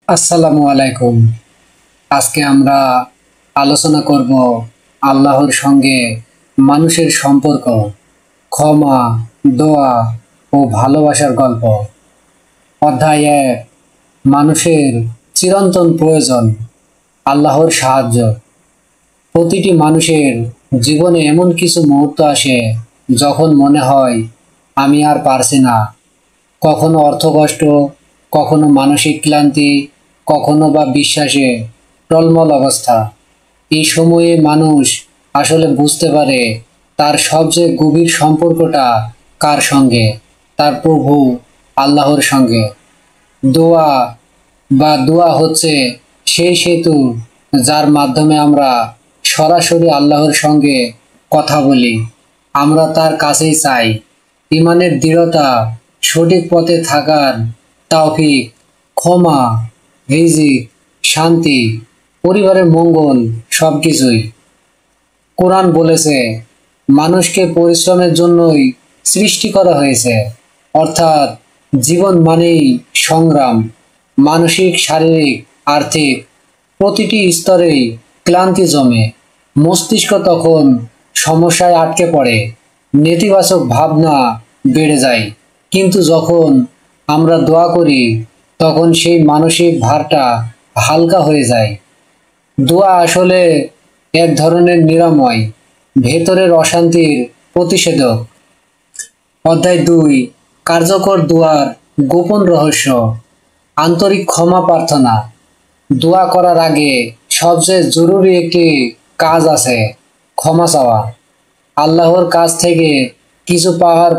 আসসালামু আলাইকুম। আজকে আমরা আলোচনা করব আল্লাহর সঙ্গে মানুষের সম্পর্ক, ক্ষমা, দোয়া ও ভালোবাসার গল্প। অধ্যায় ১, মানুষের চিরন্তন প্রয়োজন, আল্লাহর সাহায্য। প্রতিটি মানুষের জীবনে এমন কিছু মুহূর্ত আসে যখন মনে হয় আমি আর পারছি না। কখনো অর্থকষ্ট, কখনো মানসিক ক্লান্তি, কখনো বা বিশ্বাসে টলমল অবস্থা। এই সময়ে মানুষ আসলে বুঝতে পারে তার সবচেয়ে গভীর সম্পর্কটা কার সঙ্গে, তার প্রভু আল্লাহর সঙ্গে। দোয়া দোয়া হচ্ছে সেই সেতু যার মাধ্যমে আমরা সরাসরি আল্লাহর সঙ্গে কথা বলি। আমরা তার কাছেই চাই ঈমানের দৃঢ়তা, সঠিক পথে থাকার তৌফিক, ক্ষমা, রিজিক, শান্তি, পরিবারের মঙ্গল, সবকিছুই। কোরআন বলেছে মানুষকে পরিশ্রমের জন্যই সৃষ্টি করা হয়েছে, অর্থাৎ জীবন মানেই সংগ্রাম। মানসিক, শারীরিক, আর্থিক প্রতিটি স্তরেই ক্লান্তি জমে। মস্তিষ্ক তখন সমস্যায় আটকে পড়ে, নেতিবাচক ভাবনা বেড়ে যায়। কিন্তু যখন আমরা দোয়া করি তখন সেই মানসিক ভারটা হালকা হয়ে যায়। দোয়া আসলে এক ধরনের নিরাময়, ভেতরের অশান্তির প্রতিষেধক। অধ্যায় ২, কার্যকর দোয়ার গোপন রহস্য, আন্তরিক ক্ষমা প্রার্থনা। দোয়া করার আগে সবচেয়ে জরুরি একটি কাজ আছে, ক্ষমা চাওয়া। আল্লাহর কাছ থেকে কিছু পাওয়ার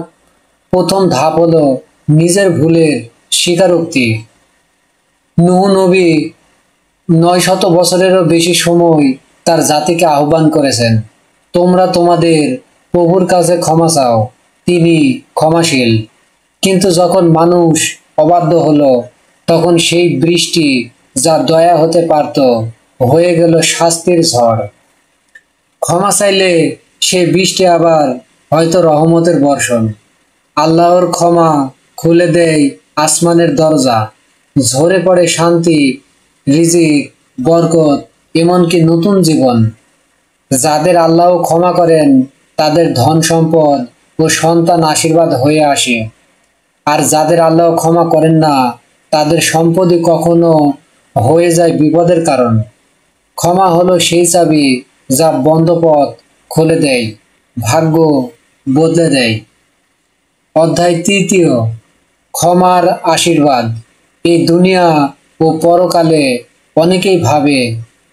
প্রথম ধাপ হলো নিজের ভুলের স্বীকারোক্তি। নূহ নবী ৯০০ বছরেরও বেশি সময় তার জাতিকে আহ্বান করেছেন, তোমরা তোমাদের প্রভুর কাছে ক্ষমা চাও, তিনি ক্ষমাশীল। কিন্তু যখন মানুষ অবাধ্য হলো, তখন সেই বৃষ্টি যা দয়া হতে পারত হয়ে গেল শাস্তির ঝড়। ক্ষমা চাইলে সেই বৃষ্টি আবার হয়তো রহমতের বর্ষণ। আল্লাহর ক্ষমা খুলে দেয় আসমানের দরজা, ঝরে পড়ে শান্তি, রিজিক, বরকত, এমনকি নতুন জীবন। যাদের আল্লাহ ক্ষমা করেন তাদের ধন সম্পদ ও সন্তান আশীর্বাদ হয়ে আসে, আর যাদের আল্লাহ ক্ষমা করেন না তাদের সম্পদই কখনো হয়ে যায় বিপদের কারণ। ক্ষমা হলো সেই চাবি যা বন্ধ পথ খুলে দেয়, ভাগ্য বদলে দেয়। অধ্যায় ৩, ক্ষমার আশীর্বাদ। এই দুনিয়া ও পরকালে অনেকেই ভাবে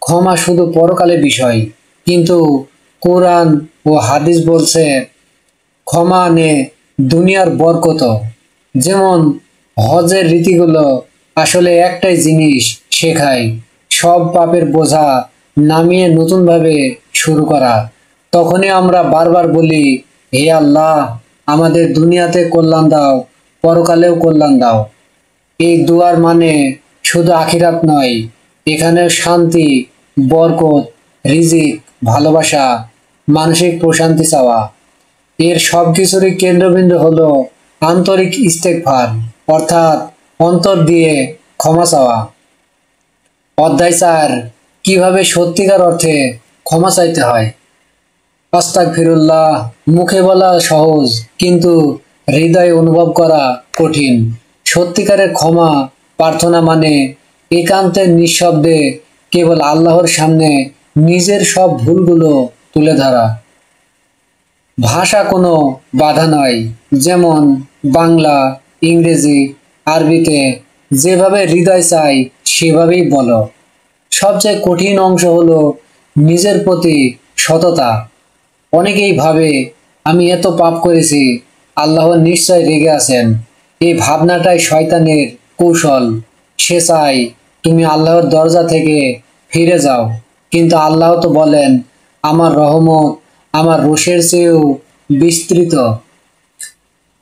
ক্ষমা শুধু পরকালে বিষয়, কিন্তু কোরআন ও হাদিস বলছে ক্ষমা আনে দুনিয়ার বরকত। যেমন হজের রীতিগুলো আসলে একটাই জিনিস শেখায়, সব পাপের বোঝা নামিয়ে নতুনভাবে শুরু করা। তখনই আমরা বারবার বলি, হে আল্লাহ, আমাদের দুনিয়াতে কল্যাণ দাও, পরকালেও কল্যাণ দাও। এই দুয়ার মানে শুধু আখিরাত নয়, এখানেও শান্তি, বরকত, রিজিক, ভালোবাসা, মানসিক প্রশান্তি চাওয়া। এর সবকিছুরই কেন্দ্রবিন্দু হলো আন্তরিক ইস্তেগফার, অর্থাৎ অন্তর দিয়ে ক্ষমা চাওয়া। অধ্যায় ৪, কিভাবে সত্যিকার অর্থে ক্ষমা চাইতে হয়। আস্তাগফিরুল্লাহ মুখে বলা সহজ, কিন্তু হৃদয়ে অনুভব করা কঠিন। সত্যিকারের ক্ষমা প্রার্থনা মানে একান্তে নিঃশব্দে কেবল আল্লাহর সামনে নিজের সব ভুলগুলো তুলে ধরা। ভাষা কোনো বাধা নয়, যেমন বাংলা, ইংরেজি, আরবিতে যেভাবে হৃদয় চাই সেভাবেই বলো। সবচেয়ে কঠিন অংশ হলো নিজের প্রতি সততা। অনেকেই ভাবে আমি এত পাপ করেছি, আল্লাহ নিশ্চয় রেগে আছেন। এই ভাবনাটাই শয়তানের কৌশল। সে চায় তুমি আল্লাহর দরজা থেকে ফিরে যাও, কিন্তু আল্লাহ তো বলেন আমার রহমত আমার রোষের চেয়েও বিস্তৃত।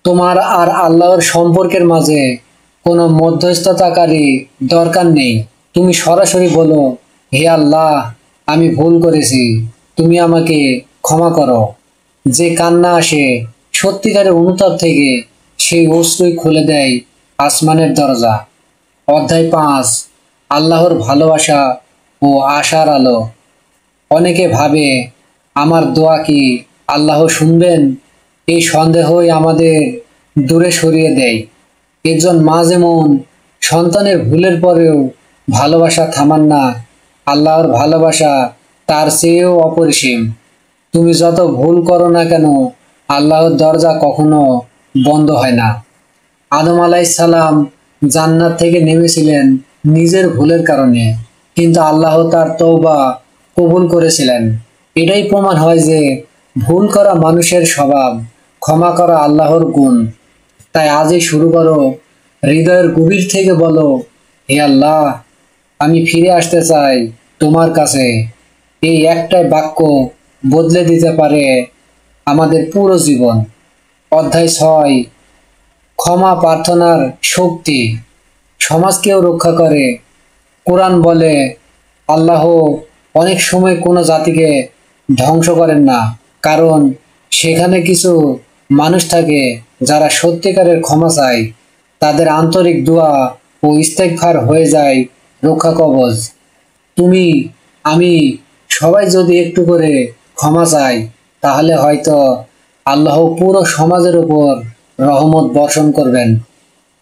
তোমার আর আল্লাহর সম্পর্কের মাঝে কোনো মধ্যস্থতাকারী দরকার নেই। তুমি সরাসরি বলো, হে আল্লাহ, আমি ভুল করেছি, তুমি আমাকে ক্ষমা করো। যে কান্না আসে সত্যিকারের অনুতাপ থেকে, সেই অশ্রুই খুলে দেয় আসমানের দরজা। অধ্যায় ৫, আল্লাহর ভালোবাসা ও আশার আলো। অনেকে ভাবে, আমার দোয়া কি আল্লাহ শুনবেন? এই সন্দেহই আমাদের দূরে সরিয়ে দেয়। একজন মা যেমন সন্তানের ভুলের পরেও ভালোবাসা থামান না, আল্লাহর ভালোবাসা তার চেয়েও অপরিসীম। তুমি যত ভুল করো না কেন, আল্লাহর দরজা কখনো বন্ধ হয় না। আদম আলাইসাল্লাম জান্নাত থেকে নেমেছিলেন নিজের ভুলের কারণে, কিন্তু আল্লাহ তার তওবা কবুল করেছিলেন। এটাই প্রমাণ হয় যে ভুল করা মানুষের স্বভাব, ক্ষমা করা আল্লাহর গুণ। তাই আজই শুরু করো, হৃদয়ের গভীর থেকে বলো, হে আল্লাহ, আমি ফিরে আসতে চাই তোমার কাছে। এই একটাই বাক্য বদলে দিতে পারে আমাদের পুরো জীবন। অধ্যায় 6, ক্ষমা প্রার্থনার শক্তি। সমাজকেও রক্ষা করে। কোরআন বলে, আল্লাহ অনেক সময় কোনো জাতিকে ধ্বংস করেন না, কারণ সেখানে কিছু মানুষ থাকে যারা সত্যিকারের ক্ষমা চায়। তাদের আন্তরিক দোয়া ও ইস্তেগফার হয়ে যায় রক্ষা কবচ। তুমি, আমি, সবাই যদি একটু করে ক্ষমা চাই, তাহলে হয়তো আল্লাহ পুরো সমাজের উপর রহমত বর্ষণ করবেন।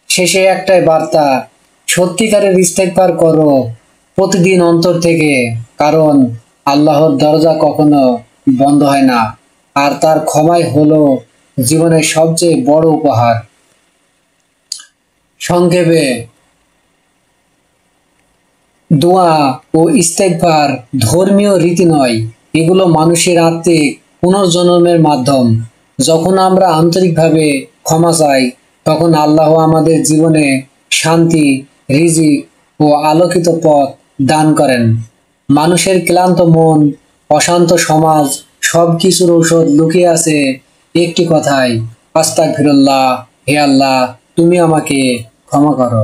শেষে একটাই বার্তা, সত্যিকারের ইস্তেগফার করো প্রতিদিন অন্তর থেকে, কারণ আল্লাহর দরজা কখনো বন্ধ হয় না, আর তার ক্ষমাই হলো জীবনের সবচেয়ে বড় উপহার। সংক্ষেপে, দোয়া ও ইস্তেগফার ধর্মীয় রীতি নয়, এগুলো মানুষের আত্মিক পুনর্জন্মের মাধ্যম। যখন আমরা আন্তরিকভাবে ক্ষমা চাই, তখন আল্লাহ আমাদের জীবনে শান্তি, রিজিক ও আলোকিত পথ দান করেন। মানুষের ক্লান্ত মন, অশান্ত সমাজ, সব কিছুর ঔষধ লুকিয়ে আছে একটি কথায়, আস্তাগফিরুল্লাহ, হে আল্লাহ, তুমি আমাকে ক্ষমা করো।